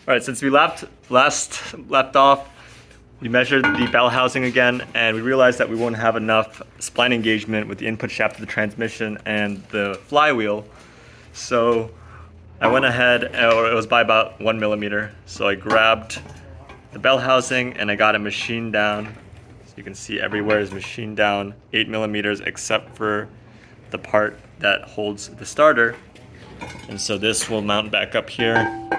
Alright, since we left off, we measured the bell housing again, and we realized that we won't have enough spline engagement with the input shaft of the transmission and the flywheel. So I went ahead, or it was by about 1 millimeter. So I grabbed the bell housing and I got it machined down. So you can see everywhere is machined down 8 millimeters except for the part that holds the starter. And so this will mount back up here.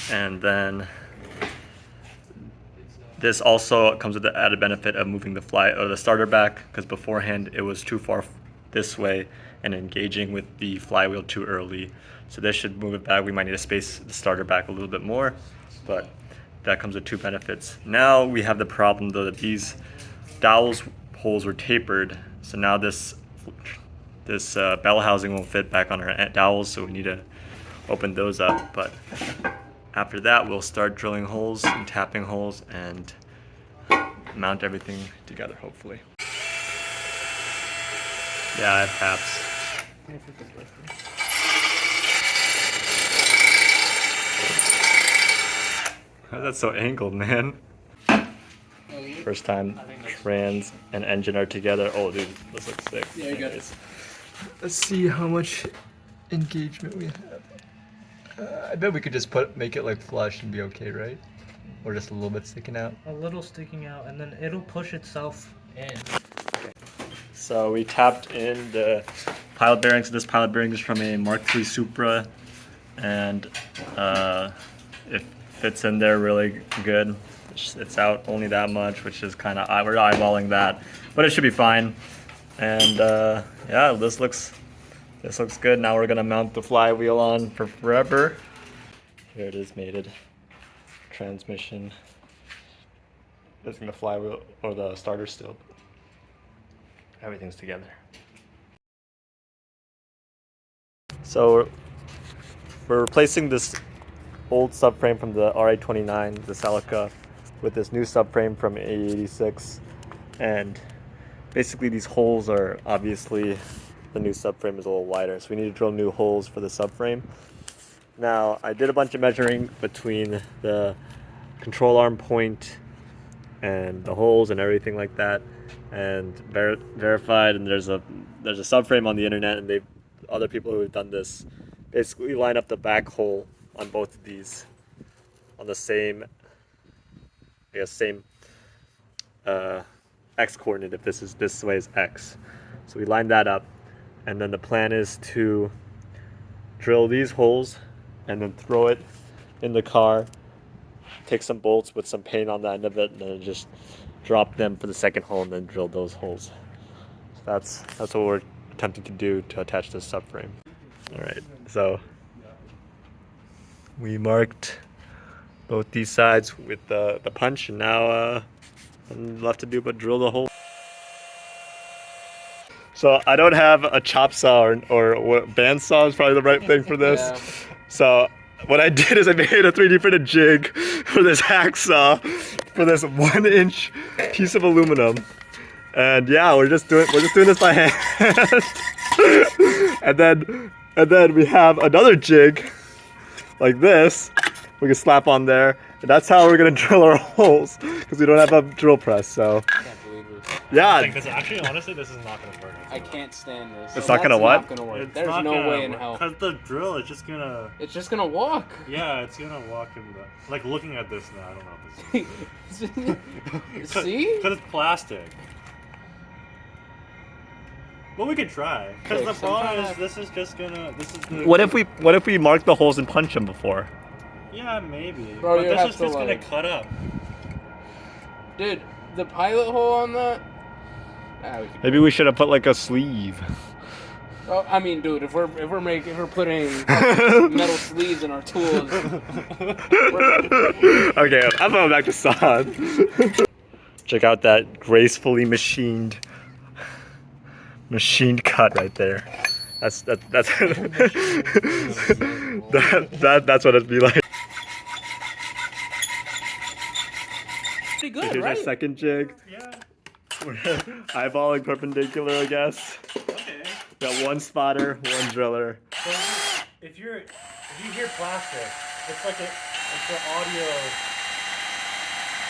And then this also comes with the added benefit of moving the starter back, because beforehand it was too far this way and engaging with the flywheel too early. So this should move it back. We might need to space the starter back a little bit more, but that comes with two benefits. Now we have the problem though that these dowels holes were tapered, so now this bell housing won't fit back on our dowels, so we need to open those up. But after that, we'll start drilling holes and tapping holes and mount everything together, hopefully. Yeah, I have taps. How's that so angled, man? First time trans and engine are together. Oh, dude, this looks sick. Yeah, you got it. Let's see how much engagement we have. I bet we could just make it like flush and be okay, right? Or just a little bit sticking out. A little sticking out, and then it'll push itself in. Okay. So we tapped in the pilot bearing. So this pilot bearing is from a Mark III Supra, and it fits in there really good. It's out only that much, which is kind of, we're eyeballing that, but it should be fine. And yeah, this looks good. Now we're gonna mount the flywheel on for forever. Here it is, mated. Transmission. Using the flywheel or the starter still. Everything's together. So we're replacing this old subframe from the RA29, the Celica, with this new subframe from AE86, and basically these holes are obviously, the new subframe is a little wider, so we need to drill new holes for the subframe. Now, I did a bunch of measuring between the control arm point and the holes and everything like that, and verified. And there's a subframe on the internet, and other people who have done this basically line up the back hole on both of these on the same, I guess, same x coordinate. If this way is x, so we line that up, and then the plan is to drill these holes and then throw it in the car, take some bolts with some paint on the end of it, and then just drop them for the second hole and then drill those holes. So that's what we're attempting to do to attach this subframe. All right, so we marked both these sides with the punch, and now nothing left to do but drill the hole. So I don't have a chop saw or bandsaw is probably the right thing for this. Yeah. So what I did is I made a 3D printed jig for this hacksaw for this 1-inch piece of aluminum. And yeah, we're just doing this by hand. and then we have another jig like this we can slap on there, and that's how we're gonna drill our holes, because we don't have a drill press. So I can't believe this. yeah, I think this actually, honestly, this is not gonna work. I can't stand this. It's not gonna what? Not gonna work. It's There's not no gonna way in work, hell. Cause the drill is just gonna. It's just gonna walk. Yeah, it's gonna walk in the. Like looking at this now, I don't know if this is. See? Because it's plastic. Well, we could try. Because Okay, the problem is, sometimes- this is just gonna. This is. Gonna, what if we mark the holes and punch them before? Yeah, maybe. Bro, but you this have is to, just gonna like- cut up. Dude, the pilot hole on that. We could Maybe we should have put like a sleeve. Oh, I mean, dude, if we're putting metal sleeves in our tools, Okay, I'm going back to sod. Check out that gracefully machined cut right there. That's that's what it'd be like. pretty good, Here's our right? second jig. Yeah. We're eyeballing perpendicular, I guess. Okay. Got one spotter, one driller. if you hear plastic, it's like it's an audio.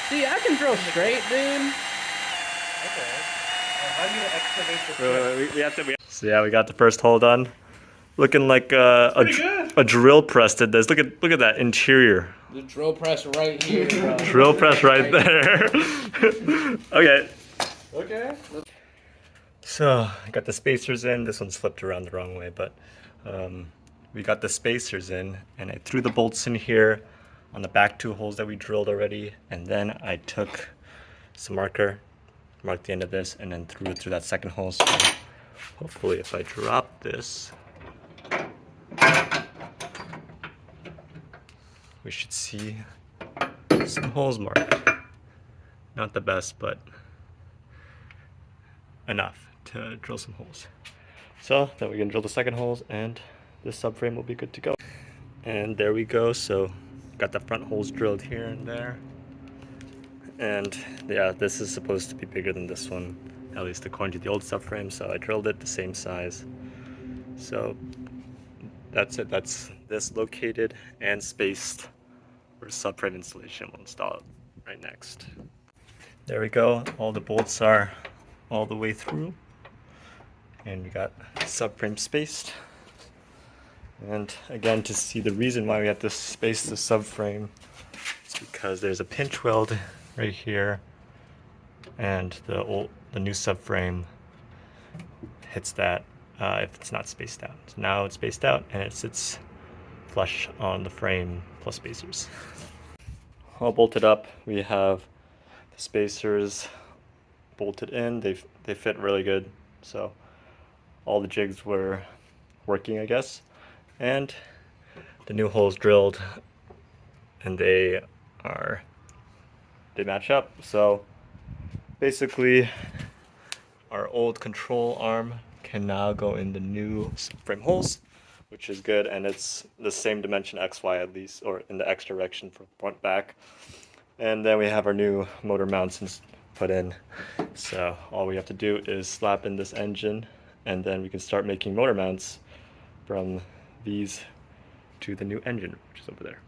See, I can drill straight, dude. Okay. How do you excavate the wait, we have to. So yeah, we got the first hole done. Looking like a drill press did this. Look at that interior. The drill press right here, bro. Drill press right there. Okay. Okay. So I got the spacers in. This one's flipped around the wrong way, but we got the spacers in, and I threw the bolts in here on the back 2 holes that we drilled already, and then I took some marker, marked the end of this, and then threw it through that second hole. So hopefully, if I drop this, we should see some holes marked. Not the best, but enough to drill some holes. So then we can drill the second holes, and this subframe will be good to go. And there we go. So got the front holes drilled here and there. And yeah, this is supposed to be bigger than this one, at least according to the old subframe. So I drilled it the same size. So that's it. That's this located and spaced for subframe installation. We'll install it right next. There we go. All the bolts are all the way through. And we got subframe spaced. And again, to see the reason why we have to space the subframe, it's because there's a pinch weld right here, and the new subframe hits that if it's not spaced out. So now it's spaced out, and it sits flush on the frame plus spacers. All bolted up. We have the spacers bolted in. They fit really good. So all the jigs were working, I guess. And the new holes drilled, and they match up. So basically our old control arm can now go in the new frame holes, which is good, and it's the same dimension XY at least, or in the X direction for front back. And then we have our new motor mounts put in. So all we have to do is slap in this engine, and then we can start making motor mounts from these to the new engine, which is over there.